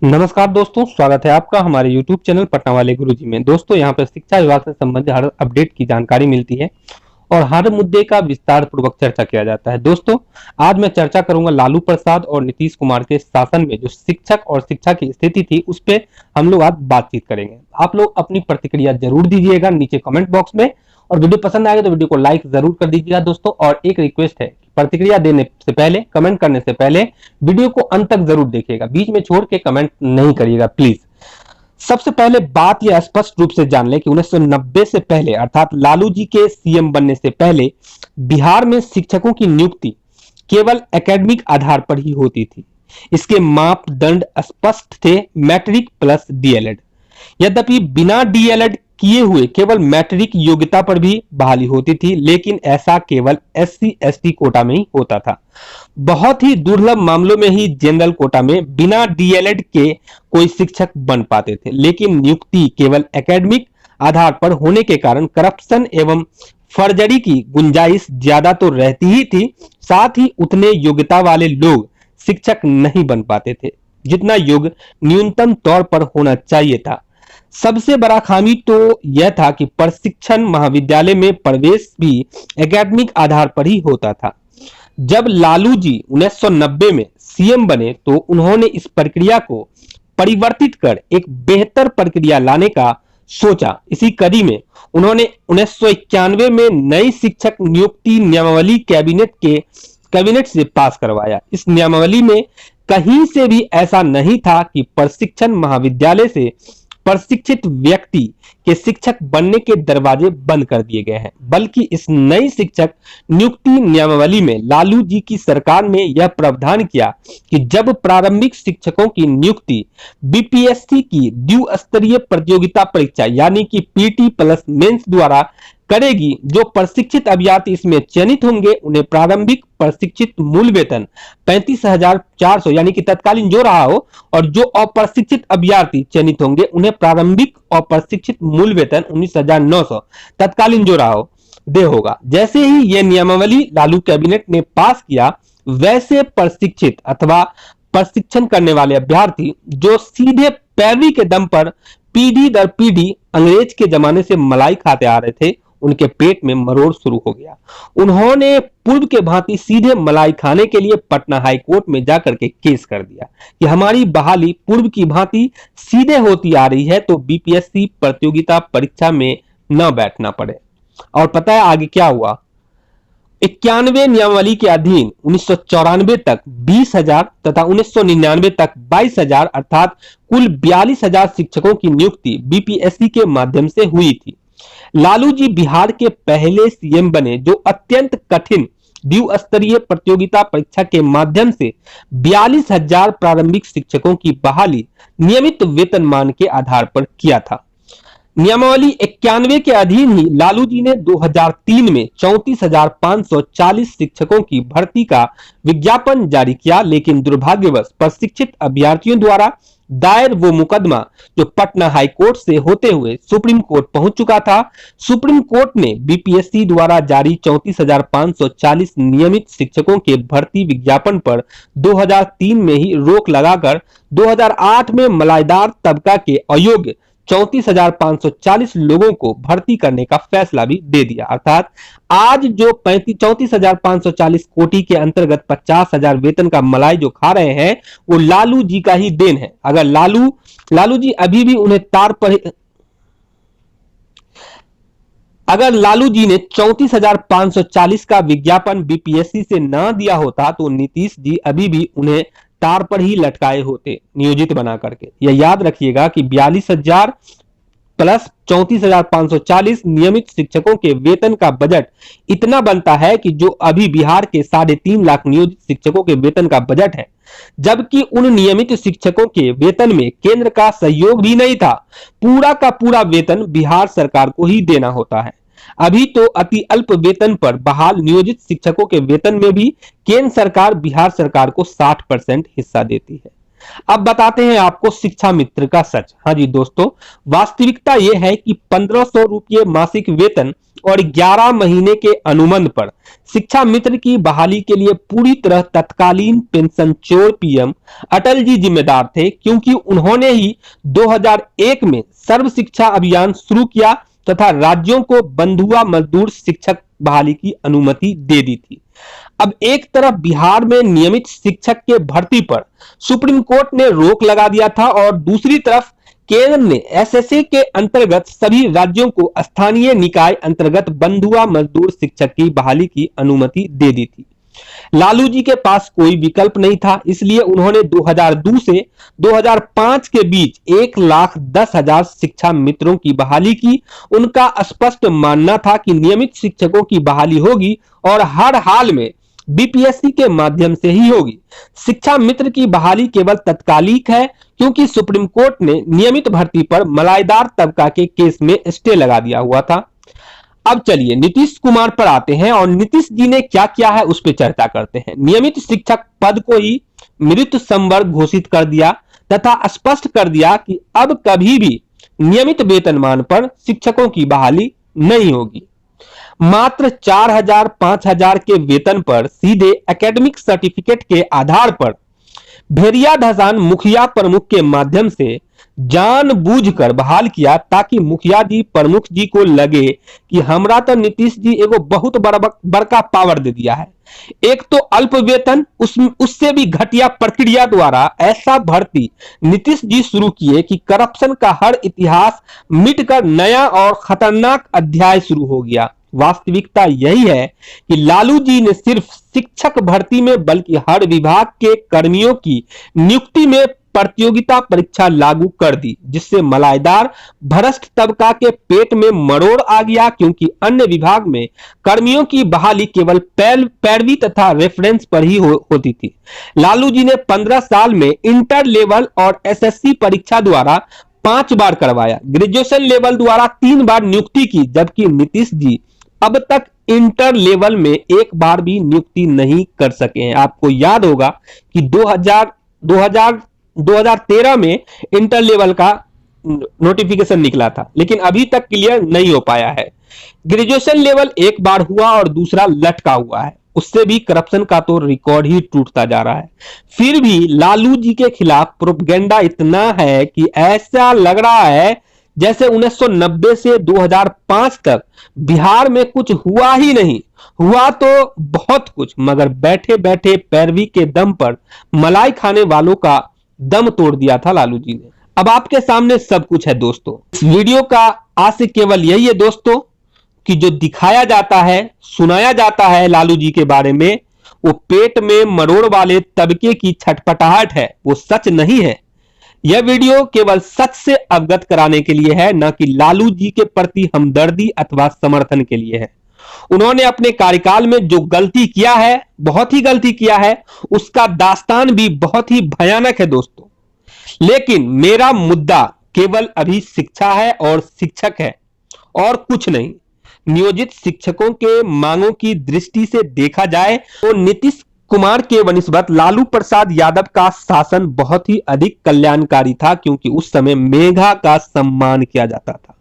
नमस्कार दोस्तों, स्वागत है आपका हमारे YouTube चैनल पटना वाले गुरुजी में। दोस्तों, यहाँ पर शिक्षा विभाग से संबंधित हर अपडेट की जानकारी मिलती है और हर मुद्दे का विस्तार पूर्वक चर्चा किया जाता है। दोस्तों, आज मैं चर्चा करूंगा लालू प्रसाद और नीतीश कुमार के शासन में जो शिक्षक और शिक्षा की स्थिति थी उस पे हम लोग आज बातचीत करेंगे। आप लोग अपनी प्रतिक्रिया जरूर दीजिएगा नीचे कमेंट बॉक्स में, और वीडियो पसंद आएगा तो वीडियो को लाइक जरूर कर दीजिएगा दोस्तों। और एक रिक्वेस्ट है, प्रतिक्रिया देने से पहले, कमेंट करने से पहले वीडियो को अंत तक जरूर देखिएगा, बीच में छोड़ के कमेंट नहीं करिएगा प्लीज। सबसे पहले बात यह स्पष्ट रूप से जान ले कि 1990 से पहले अर्थात लालू जी के सीएम बनने से पहले बिहार में शिक्षकों की नियुक्ति केवल एकेडमिक आधार पर ही होती थी। इसके मापदंड स्पष्ट थे, मैट्रिक प्लस डीएलएड। यद्यपि बिना डीएलएड किए हुए केवल मैट्रिक योग्यता पर भी बहाली होती थी, लेकिन ऐसा केवल एससी एसटी कोटा में ही होता था। बहुत ही दुर्लभ मामलों में ही जनरल कोटा में बिना डीएलएड के कोई शिक्षक बन पाते थे, लेकिन नियुक्ति केवल एकेडमिक आधार पर होने के कारण करप्शन एवं फर्जरी की गुंजाइश ज्यादा तो रहती ही थी, साथ ही उतने योग्यता वाले लोग शिक्षक नहीं बन पाते थे जितना योग्य न्यूनतम तौर पर होना चाहिए था। सबसे बड़ा खामी तो यह था कि प्रशिक्षण महाविद्यालय में प्रवेश भी एकेडमिक आधार पर ही होता था। जब लालू जी 1990 में सीएम बने तो उन्होंने इस प्रक्रिया को परिवर्तित कर एक बेहतर प्रक्रिया लाने का सोचा। इसी कड़ी में उन्होंने 1991 में नई शिक्षक नियुक्ति नियमावली कैबिनेट से पास करवाया। इस नियमावली में कहीं से भी ऐसा नहीं था कि प्रशिक्षण महाविद्यालय से प्रशिक्षित व्यक्ति के शिक्षक बनने के दरवाजे बंद कर दिए गए हैं, बल्कि इस नई शिक्षक नियुक्ति नियमावली में लालू जी की सरकार ने यह प्रावधान किया कि जब प्रारंभिक शिक्षकों की नियुक्ति बीपीएससी की द्विस्तरीय प्रतियोगिता परीक्षा यानी कि पीटी प्लस मेंस द्वारा करेगी, जो प्रशिक्षित अभ्यर्थी इसमें चयनित होंगे उन्हें प्रारंभिक प्रशिक्षित मूल वेतन 35,400 यानी कि तत्कालीन जो रहा हो, और जो अप्रशिक्षित अभ्यर्थी चयनित होंगे उन्हें प्रारंभिक अप्रशिक्षित मूल वेतन 19,900 तत्कालीन जो रहा हो दे होगा। जैसे ही यह नियमावली लालू कैबिनेट ने पास किया, वैसे प्रशिक्षित अथवा प्रशिक्षण करने वाले अभ्यर्थी जो सीधे पैरवी के दम पर पीढ़ी दर पीढ़ी अंग्रेज के जमाने से मलाई खाते आ रहे थे, उनके पेट में मरोड़ शुरू हो गया। उन्होंने पूर्व के भांति सीधे मलाई खाने के लिए पटना हाई कोर्ट में जाकर के केस कर दिया कि हमारी बहाली पूर्व की भांति सीधे होती आ रही है तो बीपीएससी प्रतियोगिता परीक्षा में न बैठना पड़े। और पता है आगे क्या हुआ? 91 नियमावली के अधीन 1994 तक 20,000 तथा 1999 तक 22,000 अर्थात कुल 42,000 शिक्षकों की नियुक्ति बीपीएससी के माध्यम से हुई थी। लालू जी बिहार के पहले सीएम बने जो अत्यंत कठिन द्विस्तरीय प्रतियोगिता परीक्षा के माध्यम से 42,000 प्रारंभिक शिक्षकों की बहाली नियमित वेतनमान के आधार पर किया था। नियमावली 91 के अधीन ही लालू जी ने 2003 में 34,540 शिक्षकों की भर्ती का विज्ञापन जारी किया, लेकिन दुर्भाग्यवश प्रशिक्षित अभ्यर्थियों द्वारा दायर वो मुकदमा जो पटना हाई कोर्ट से होते हुए सुप्रीम कोर्ट पहुंच चुका था। सुप्रीम कोर्ट ने बीपीएससी द्वारा जारी 34,540 नियमित शिक्षकों के भर्ती विज्ञापन पर 2003 में ही रोक लगाकर 2008 में मलाईदार तबका के अयोग्य 34,540 लोगों को भर्ती करने का फैसला भी दे दिया। अर्थात आज जो 34,540 कोटि के अंतर्गत 50,000 वेतन का मलाई जो खा रहे हैं वो लालू जी का ही देन है। अगर लालू जी अभी भी उन्हें अगर लालू जी ने 34,540 का विज्ञापन बीपीएससी से ना दिया होता तो नीतीश जी अभी भी उन्हें तार पर ही लटकाए होते नियोजित बना करके। यह याद रखिएगा कि 42,000 प्लस 34,540 नियमित शिक्षकों के वेतन का बजट इतना बनता है कि जो अभी बिहार के 3.5 लाख नियोजित शिक्षकों के वेतन का बजट है, जबकि उन नियमित शिक्षकों के वेतन में केंद्र का सहयोग भी नहीं था। पूरा का पूरा वेतन बिहार सरकार को ही देना होता है। अभी तो अति अल्प वेतन पर बहाल नियोजित शिक्षकों के वेतन में भी केंद्र सरकार बिहार सरकार को 60% हिस्सा देती है। अब बताते हैं आपको शिक्षा मित्र का सच। हाँ जी दोस्तों, वास्तविकता यह है कि 1,500 रुपये मासिक वेतन और 11 महीने के अनुबंध पर शिक्षा मित्र की बहाली के लिए पूरी तरह तत्कालीन पेंशन चोर पीएम अटल जी जिम्मेदार थे, क्योंकि उन्होंने ही 2001 में सर्व शिक्षा अभियान शुरू किया तथा राज्यों को बंधुआ मजदूर शिक्षक बहाली की अनुमति दे दी थी। अब एक तरफ बिहार में नियमित शिक्षक के भर्ती पर सुप्रीम कोर्ट ने रोक लगा दिया था और दूसरी तरफ केंद्र ने एसएसए के अंतर्गत सभी राज्यों को स्थानीय निकाय अंतर्गत बंधुआ मजदूर शिक्षक की बहाली की अनुमति दे दी थी। लालू जी के पास कोई विकल्प नहीं था, इसलिए उन्होंने 2002 से 2005 के बीच 1,10,000 शिक्षा मित्रों की बहाली की। उनका स्पष्ट मानना था कि नियमित शिक्षकों की बहाली होगी और हर हाल में बीपीएससी के माध्यम से ही होगी। शिक्षा मित्र की बहाली केवल तत्कालिक है, क्योंकि सुप्रीम कोर्ट ने नियमित भर्ती पर मलाईदार तबका के केस में स्टे लगा दिया हुआ था। अब चलिए नीतीश कुमार पर आते हैं और नीतीश जी ने क्या किया है उस पर चर्चा करते हैं। नियमित शिक्षक पद को ही मृत संवर्ग घोषित कर दिया तथा स्पष्ट कर दिया कि अब कभी भी नियमित वेतनमान पर शिक्षकों की बहाली नहीं होगी। मात्र 4,000 5,000 के वेतन पर सीधे एकेडमिक सर्टिफिकेट के आधार पर भेड़िया धसान मुखिया प्रमुख के माध्यम से जानबूझकर बहाल किया, ताकि मुखिया जी प्रमुख जी को लगे कि हमरा तो नीतीश जी एगो बहुत बड़का पावर दे दिया है। एक तो अल्प वेतन, उससे भी घटिया प्रक्रिया द्वारा ऐसा भर्ती नीतीश जी शुरू किए कि करप्शन का हर इतिहास मिटकर नया और खतरनाक अध्याय शुरू हो गया। वास्तविकता यही है कि लालू जी ने सिर्फ शिक्षक भर्ती में बल्कि हर विभाग के कर्मियों की नियुक्ति में प्रतियोगिता परीक्षा लागू कर दी, जिससे मलाईदार भ्रष्ट तबका के पेट में मरोड़ आ गया, क्योंकि अन्य विभाग में कर्मियों की बहाली केवल पैरवी तथा रेफरेंस पर ही होती थी। लालू जी ने 15 साल में इंटर लेवल और एसएससी परीक्षा द्वारा 5 बार करवाया, ग्रेजुएशन लेवल द्वारा 3 बार नियुक्ति की, जबकि नीतीश जी अब तक इंटर लेवल में एक बार भी नियुक्ति नहीं कर सके हैं। आपको याद होगा कि 2013 में इंटर लेवल का नोटिफिकेशन निकला था, लेकिन अभी तक क्लियर नहीं हो पाया है। ग्रेजुएशन लेवल एक बार हुआ और दूसरा लटका हुआ है, उससे भी करप्शन का तो रिकॉर्ड ही टूटता जा रहा है। फिर भी लालू जी के खिलाफ प्रोपेगेंडा इतना है कि ऐसा लग रहा है जैसे 1990 से 2005 तक बिहार में कुछ हुआ ही नहीं। हुआ तो बहुत कुछ, मगर बैठे बैठे पैरवी के दम पर मलाई खाने वालों का दम तोड़ दिया था लालू जी ने। अब आपके सामने सब कुछ है दोस्तों। इस वीडियो का आशय केवल यही है दोस्तों कि जो दिखाया जाता है, सुनाया जाता है लालू जी के बारे में, वो पेट में मरोड़ वाले तबके की छटपटाहट है, वो सच नहीं है। यह वीडियो केवल सच से अवगत कराने के लिए है, न कि लालू जी के प्रति हमदर्दी अथवा समर्थन के लिए है। उन्होंने अपने कार्यकाल में जो गलती किया है, बहुत ही गलती किया है, उसका दास्तान भी बहुत ही भयानक है दोस्तों। लेकिन मेरा मुद्दा केवल अभी शिक्षा है और शिक्षक है और कुछ नहीं। नियोजित शिक्षकों के मांगों की दृष्टि से देखा जाए तो नीतीश कुमार के वनिस्बत लालू प्रसाद यादव का शासन बहुत ही अधिक कल्याणकारी था, क्योंकि उस समय मेधा का सम्मान किया जाता था।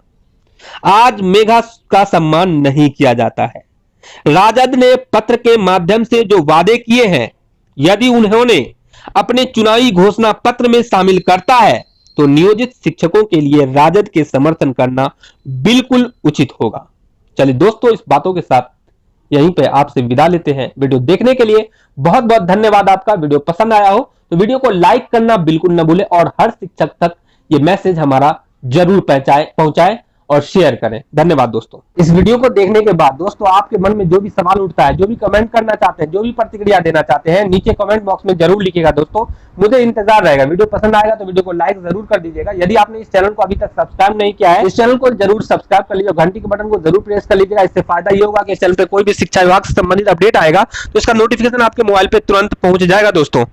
आज मेधा का सम्मान नहीं किया जाता है। राजद ने पत्र के माध्यम से जो वादे किए हैं, यदि उन्होंने अपने चुनावी घोषणा पत्र में शामिल करता है तो नियोजित शिक्षकों के लिए राजद के समर्थन करना बिल्कुल उचित होगा। चलिए दोस्तों, इस बातों के साथ यहीं पे आपसे विदा लेते हैं। वीडियो देखने के लिए बहुत बहुत धन्यवाद आपका। वीडियो पसंद आया हो तो वीडियो को लाइक करना बिल्कुल न भूलें और हर शिक्षक तक ये मैसेज हमारा जरूर पहुंचाएं और शेयर करें। धन्यवाद दोस्तों। इस वीडियो को देखने के बाद दोस्तों आपके मन में जो भी सवाल उठता है, जो भी कमेंट करना चाहते हैं, जो भी प्रतिक्रिया देना चाहते हैं, नीचे कमेंट बॉक्स में जरूर लिखिएगा दोस्तों। मुझे इंतजार रहेगा। वीडियो पसंद आएगा तो वीडियो को लाइक जरूर कर दीजिएगा। यदि आपने इस चैनल को अभी तक सब्सक्राइब नहीं किया है, इस चैनल को जरूर सब्सक्राइब कर लीजिए, घंटी के बटन को जरूर प्रेस कर लीजिएगा। इससे फायदा ये होगा कि इस चैनल पे कोई भी शिक्षा विभाग से संबंधित अपडेट आएगा तो इसका नोटिफिकेशन आपके मोबाइल पे तुरंत पहुंच जाएगा दोस्तों।